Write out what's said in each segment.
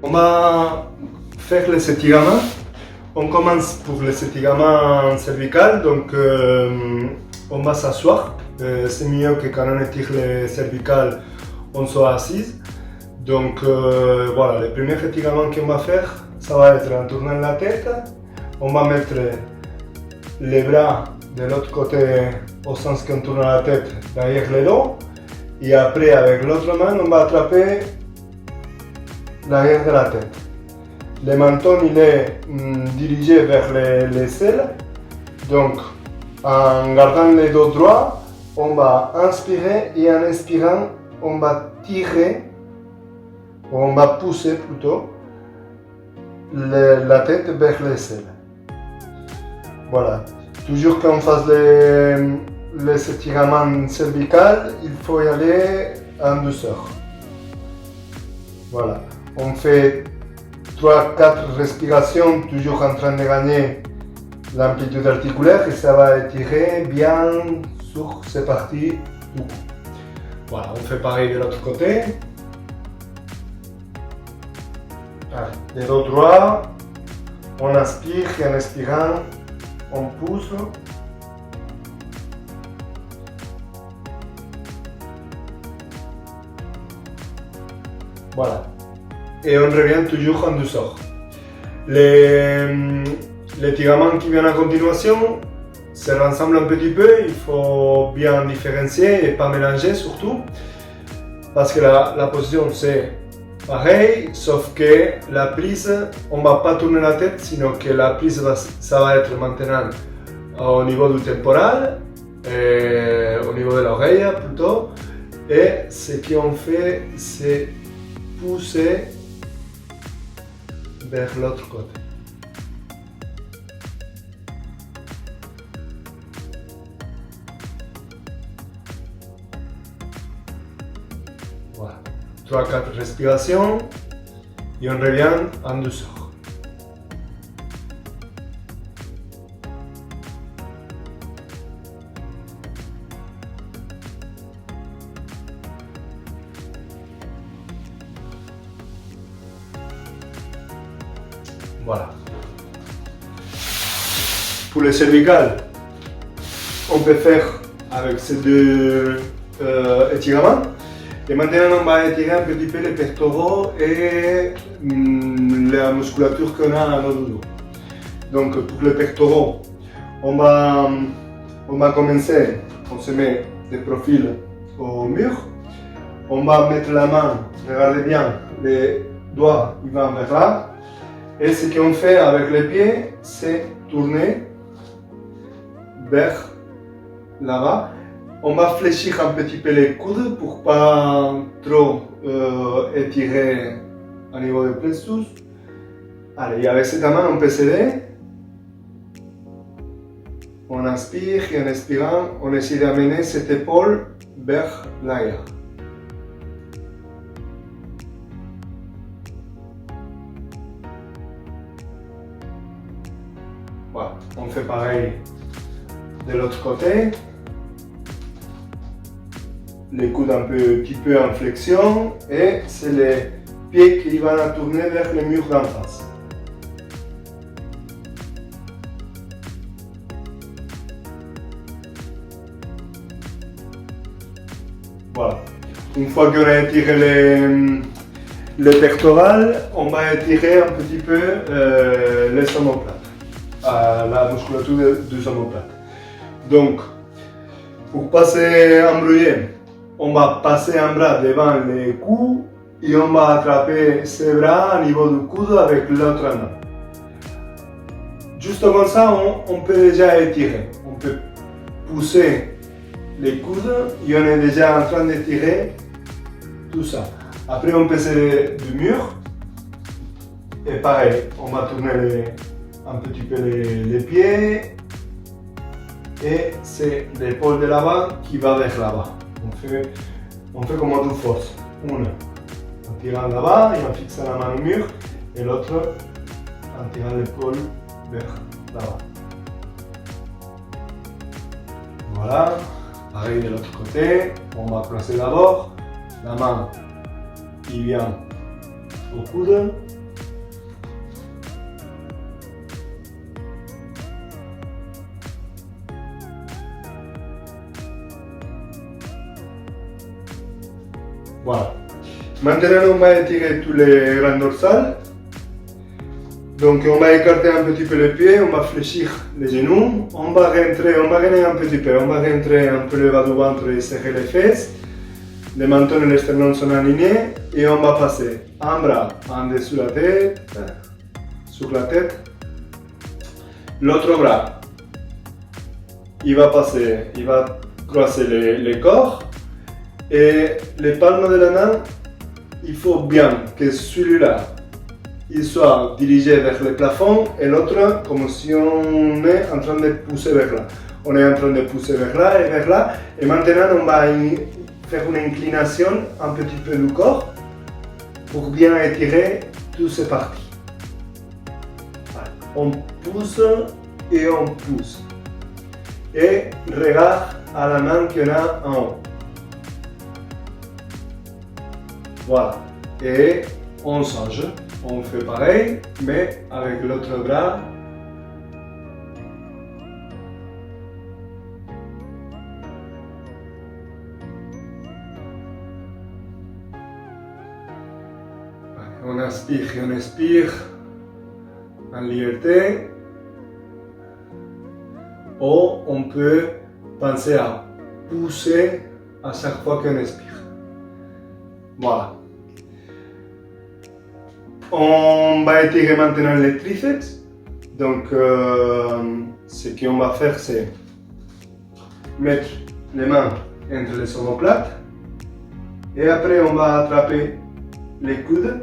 On va faire les étirements. On commence pour les étirements cervicales, donc on va s'asseoir. C'est mieux que quand on étire les cervicales, on soit assise. Donc voilà, le premier étirement qu'on va faire, ça va être en tournant la tête. On va mettre les bras de l'autre côté au sens qu'on tourne la tête derrière le dos. Et après, avec l'autre main, on va attraper l'arrière de la tête. Le menton il est dirigé vers les aisselles. Donc, en gardant les dos droits, on va inspirer et en inspirant, on va tirer, ou on va pousser plutôt, la tête vers les aisselles. Voilà. Toujours qu'on fasse les étirements cervicales, il faut y aller en douceur. Voilà. On fait 3-4 respirations, toujours en train de gagner l'amplitude articulaire et ça va étirer bien sur ces parties du cou. Voilà, on fait pareil de l'autre côté. Allez, les dos droits, on inspire et en expirant, on pousse. Voilà. Et on revient toujours en douceur. L'étirement qui vient en continuation se rassemble un petit peu, il faut bien différencier et pas mélanger surtout. Parce que la position c'est pareil, sauf que la prise, on ne va pas tourner la tête, sinon que la prise ça va être maintenant au niveau du temporal, au niveau de l'oreille plutôt. Et ce qu'on fait, c'est pousser vers l'autre côté. Voilà. 3-4 respirations et on revient en douceur. Voilà. Pour les cervicales, on peut faire avec ces deux étirements. Et maintenant, on va étirer un petit peu les pectoraux et la musculature qu'on a dans nos dos. Donc, pour les pectoraux, on va commencer, on se met de profil au mur. On va mettre la main, regardez bien, les doigts ils vont vers là. Et ce qu'on fait avec les pieds, c'est tourner vers là-bas. On va fléchir un petit peu les coudes pour pas trop étirer au niveau des plexus. Allez, avec cette main, on peut s'aider. On inspire et en expirant, on essaie d'amener cette épaule vers l'arrière. Voilà, on fait pareil de l'autre côté. Les coudes un petit peu en flexion et c'est les pieds qui vont tourner vers le mur d'en face. Voilà. Une fois qu'on a étiré les pectorales, on va étirer un petit peu les omoplates. La musculature des omoplates. Donc, pour pas s'embrouiller, on va passer un bras devant le cou et on va attraper ce bras au niveau du coude avec l'autre main. Juste comme ça, on peut déjà étirer. On peut pousser les coudes et on est déjà en train d'étirer tout ça. Après, on peut s'aider du mur. Et pareil, on va tourner un petit peu les pieds. Et c'est l'épaule de là-bas qui va vers là-bas. On fait comme deux forces. Une en tirant là-bas et en fixant la main au mur. Et l'autre en tirant l'épaule vers là-bas. Voilà. Pareil de l'autre côté. On va placer d'abord la main qui vient au coude. Voilà. Maintenant, on va étirer tous les rangs dorsales. Donc, on va écarter un petit peu les pieds, on va fléchir les genoux, on va gagner un petit peu, on va rentrer un peu le bas du ventre et serrer les fesses. Les mentons et les sternums sont alignés et on va passer un bras en dessous la tête, sur la tête. L'autre bras, il va croiser les corps et les palmes de la main, il faut bien que celui-là il soit dirigé vers le plafond et l'autre comme si on est en train de pousser vers là. On est en train de pousser vers là et maintenant on va faire une inclination un petit peu du corps pour bien étirer toutes ces parties. On pousse et on pousse. Et regarde à la main qu'on a en haut. Voilà. Et on change. On fait pareil, mais avec l'autre bras. On inspire et on expire en liberté. Ou on peut penser à pousser à chaque fois qu'on expire. Voilà. On va étirer maintenant les triceps. Donc, ce qu'on va faire, c'est mettre les mains entre les omoplates. Et après, on va attraper les coudes.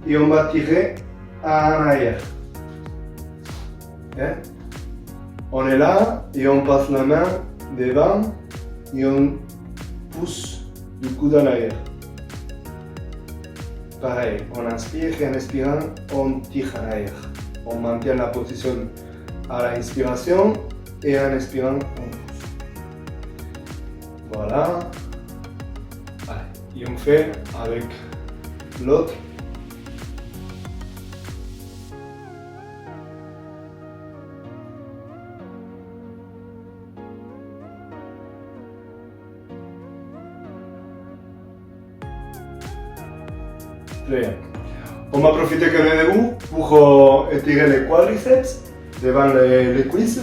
Et on va tirer en arrière. Okay? On est là et on passe la main devant et on pousse le coude en arrière. Pareil, on inspire et en expirant, on tire en arrière. On maintient la position à l'inspiration et en expirant, on pousse. Voilà. Allez. Et on fait avec l'autre. Très bien. On va profiter qu'on est debout pour étirer les quadriceps devant les cuisses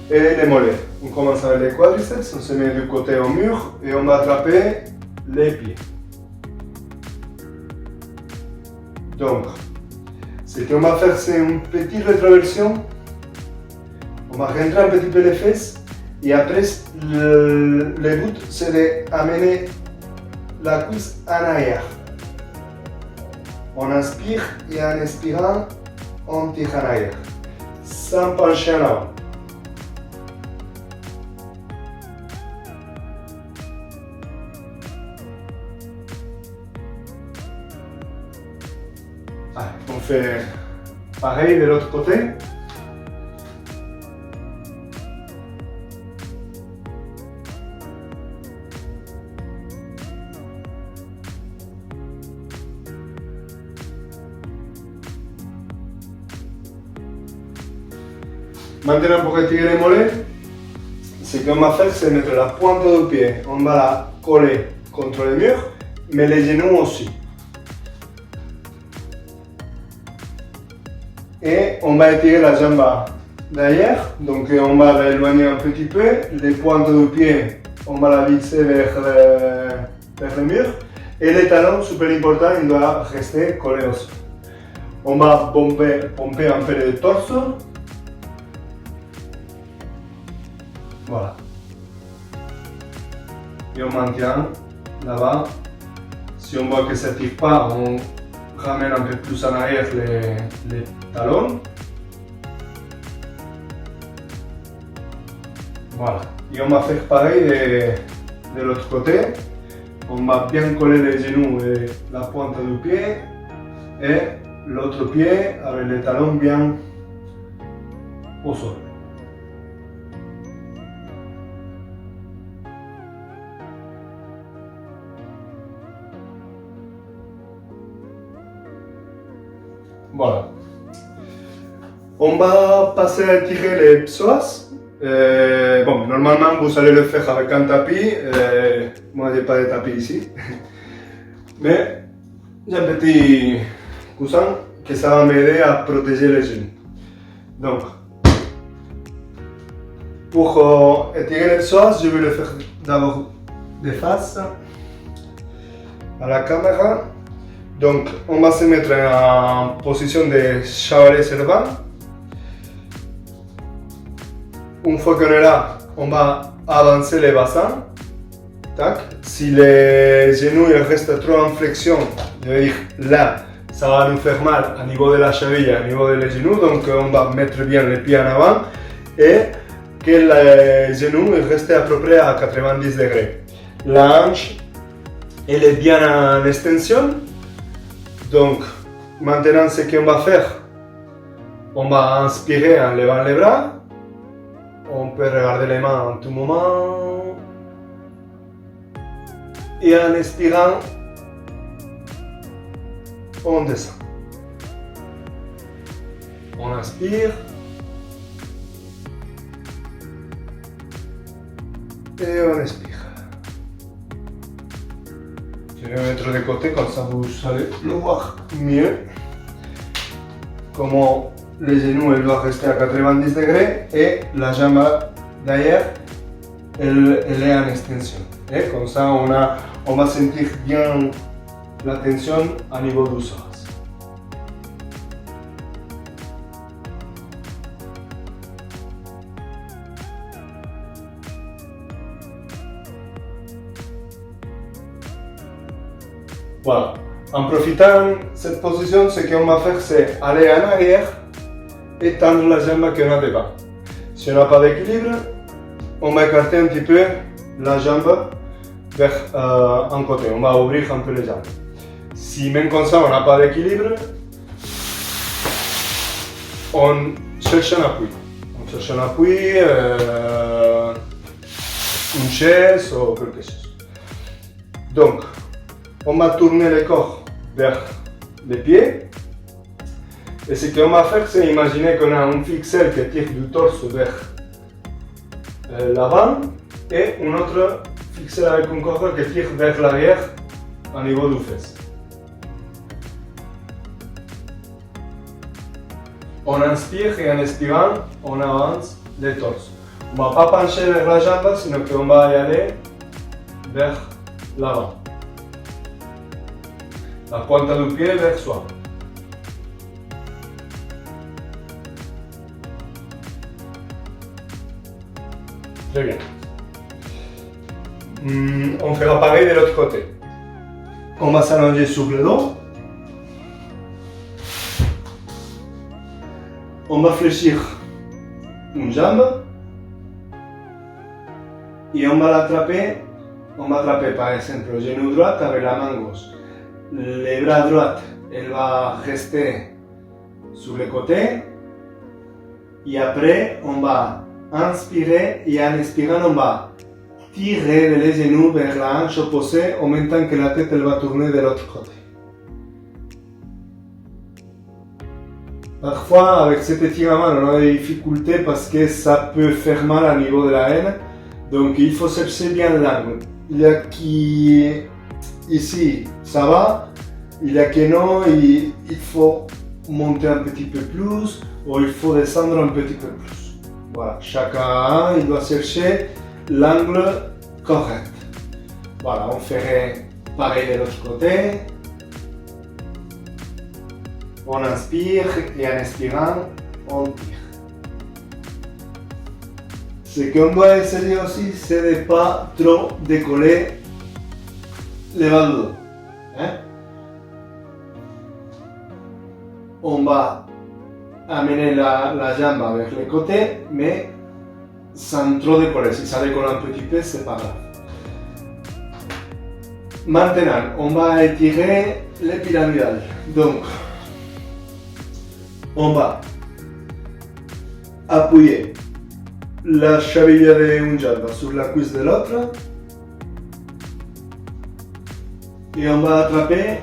et les mollets. On commence avec les quadriceps, on se met du côté au mur et on va attraper les pieds. Donc, ce qu'on va faire, c'est une petite rétroversion. On va rentrer un petit peu les fesses et après, le but, c'est d'amener la cuisse en arrière. On inspire et en expirant, on tire en arrière, sans pencher en avant. Allez, on fait pareil de l'autre côté. Maintenant, pour retirer les mollets, ce qu'on va faire, c'est mettre la pointe du pied. On va la coller contre le mur, mais les genoux aussi. Et on va étirer la jambe derrière. Donc, on va l'éloigner un petit peu. Les pointes du pied, on va la visser vers le mur. Et les talons, super important, ils doivent rester collés au sol. On va pomper un peu le torse. Voilà. Et on maintient là-bas. Si on voit que ça ne tire pas, on ramène un peu plus en arrière les talons. Voilà. Et on va faire pareil de l'autre côté. On va bien coller les genoux et la pointe du pied. Et l'autre pied avec les talons bien au sol. Voilà. On va passer à tirer les psoas. Bon, normalement, vous allez le faire avec un tapis. Moi, j'ai pas de tapis ici. Mais j'ai un petit coussin que ça va m'aider à protéger les genoux. Donc, pour étirer le psoas, je vais le faire d'abord de face à la caméra. Donc, on va se mettre en position de chevalet servant. Une fois qu'on est là, on va avancer les bassins. Tac. Si les genoux restent trop en flexion, je veux dire là, ça va nous faire mal au niveau de la cheville, au niveau des genoux. Donc on va mettre bien les pieds en avant et que les genoux restent à peu près à 90 degrés. La hanche, elle est bien en extension. Donc maintenant, ce qu'on va faire, on va inspirer en levant les bras. On peut regarder les mains en tout moment. Et en expirant, on descend. On inspire. Et on expire. Je vais mettre de côté, comme ça vous allez le voir mieux. Comment les genoux elle doit rester à 90 degrés et la jambe derrière elle est en extension. Et comme ça on va sentir bien la tension au niveau du psoas. Voilà. En profitant de cette position, ce qu'on va faire, c'est aller en arrière et tendre la jambe qu'on a devant. Si on n'a pas d'équilibre, on va écarter un petit peu la jambe vers un côté. On va ouvrir un peu les jambes. Si même comme ça, on n'a pas d'équilibre, on cherche un appui. On cherche un appui, une chaise ou quelque chose. Donc, on va tourner le corps vers les pieds. Et ce qu'on va faire, c'est imaginer qu'on a un fixeur qui tire du torse vers l'avant et un autre fixeur avec un corps qui tire vers l'arrière au niveau du fesse. On inspire et en expirant, on avance le torse. On ne va pas pencher vers la jambe, sinon qu'on va y aller vers l'avant. La pointe du pied vers soi. Très bien. On fera pareil de l'autre côté. On va s'allonger sur le dos. On va fléchir une jambe. Et on va l'attraper. On va attraper par exemple le genou droit avec la main gauche. Le bras droit, elle va rester sur le côté. Et après, on va inspirer et en expirant, on va tirer les genoux vers la hanche opposée en même temps que la tête elle va tourner de l'autre côté. Parfois, avec cet étirement, on a des difficultés parce que ça peut faire mal au niveau de la haine. Donc, il faut chercher bien l'angle. Il y a qui ici, ça va. Il y a que non, il faut monter un petit peu plus ou il faut descendre un petit peu plus. Voilà, chacun il doit chercher l'angle correct. Voilà, on ferait pareil de l'autre côté. On inspire et en expirant, on tire. Ce qu'on doit essayer aussi, c'est de ne pas trop décoller les bas du dos. On va amener la jambe avec le côté, mais sans trop décoller. Si ça décolle un petit peu, c'est pas grave. Maintenant, on va étirer les pyramidales. Donc, on va appuyer la cheville d'une jambe sur la cuisse de l'autre et on va attraper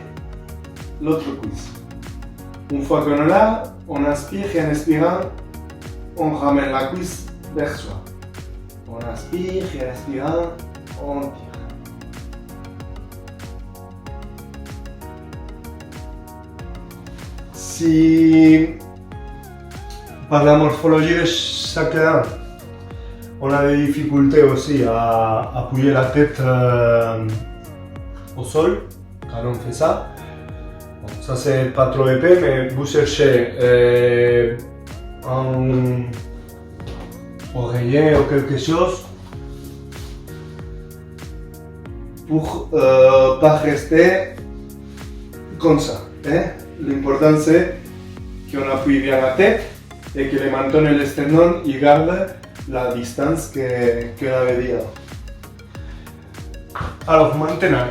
l'autre cuisse. Une fois qu'on est là, on inspire et en expirant, on ramène la cuisse vers soi. On inspire et en inspirant, on tire. Si par la morphologie de chacun, on a des difficultés aussi à appuyer la tête au sol quand on fait ça. Bon, ça c'est pas trop épais, mais vous cherchez un oreiller ou quelque chose pour pas rester comme ça. L'important c'est qu'on appuie bien la tête et que les mentons et les sternons ils gardent la distance qu'on avait dit avant. Alors maintenant,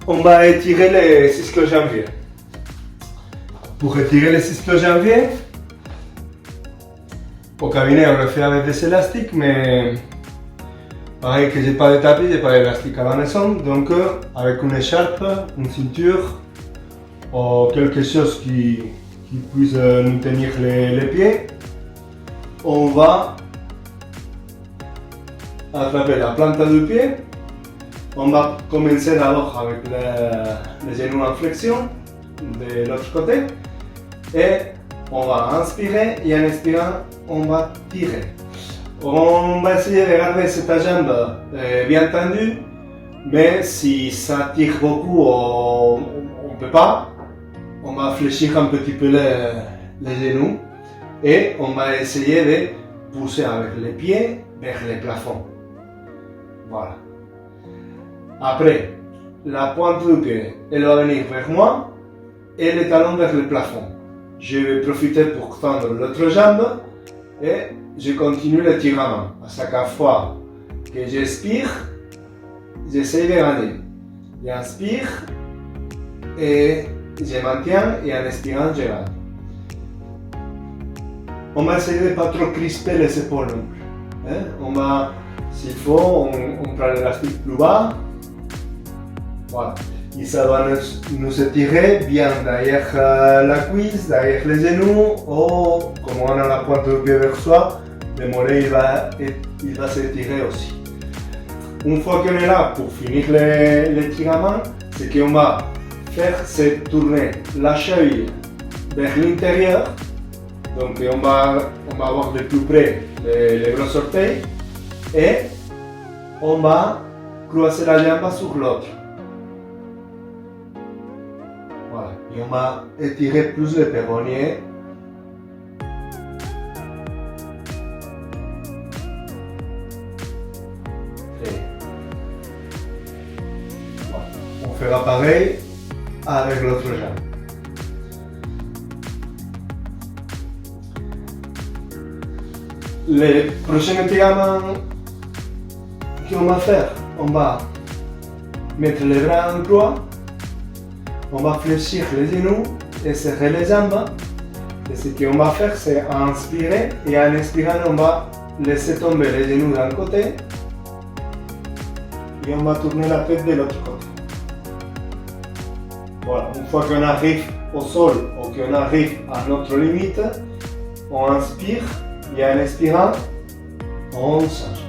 on va étirer les ischio-jambiers. Pour étirer les ischio-jambiers, au cabinet on le fait avec des élastiques, mais pareil que j'ai pas de tapis, j'ai pas d'élastique à la maison, donc avec une écharpe, une ceinture ou quelque chose qui puisse nous tenir les pieds, on va attraper la plante du pied. On va commencer d'abord avec les genoux en flexion de l'autre côté et on va inspirer et en expirant on va tirer. On va essayer de garder cette jambe bien tendue, mais si ça tire beaucoup, on ne peut pas. On va fléchir un petit peu les genoux et on va essayer de pousser avec les pieds vers le plafond. Voilà. Après, la pointe du pied, elle va venir vers moi et les talons vers le plafond. Je vais profiter pour tendre l'autre jambe et je continue le tirement. À chaque fois que j'expire, j'essaie de gagner. J'inspire et je maintiens et en expirant, je gagne. On va essayer de ne pas trop crisper les épaules non plus. On va, s'il faut, on prend l'élastique plus bas. Voilà. Et ça va nous étirer bien derrière la cuisse, derrière les genoux, ou comme on a la pointe du pied vers soi, le mollet il va s'étirer aussi. Une fois qu'on est là pour finir l'étirement, c'est qu'on va faire se tourner la cheville vers l'intérieur. Donc on va avoir de plus près les gros orteils et on va croiser la jambe sur l'autre. Voilà. Et on va étirer plus le péroné. Voilà. On fera pareil avec l'autre jambe. Les prochains étirements qu'on va faire, on va mettre les bras en croix, on va fléchir les genoux et serrer les jambes. Et ce qu'on va faire, c'est inspirer et en expirant, on va laisser tomber les genoux d'un côté et on va tourner la tête de l'autre côté. Voilà, une fois qu'on arrive au sol ou qu'on arrive à notre limite, on inspire et en expirant, on change.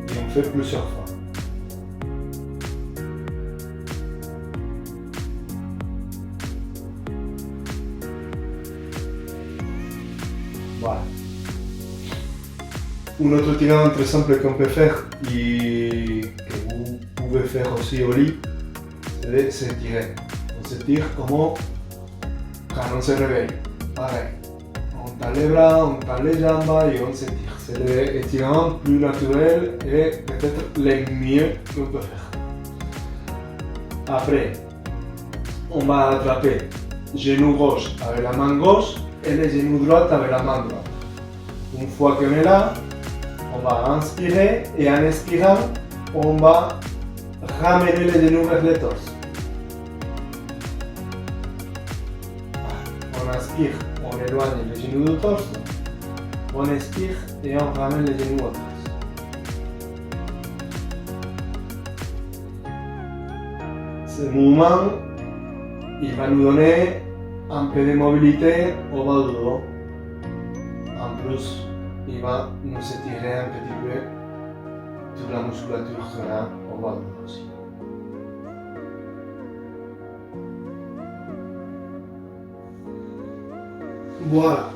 Et on fait plusieurs fois. Voilà. Un autre étirement très simple qu'on peut faire et que vous pouvez faire aussi au lit, c'est de s'étirer. On s'étire comme quand on se réveille. Pareil. On tend les bras, on tend les jambes et on s'étire. C'est l'étirement plus naturel et peut-être le mieux qu'on peut faire. Après, on va attraper le genou gauche avec la main gauche et le genou droit avec la main droite. Une fois qu'on est là, on va inspirer et en expirant, on va ramener les genoux vers le torse. On inspire, on éloigne les genoux du torse. On expire et on ramène les genoux au torse. Ce mouvement, il va nous donner un peu de mobilité au bas du dos. En plus, il va nous étirer un petit peu toute la musculature qu'on a au bas du dos aussi. Voilà.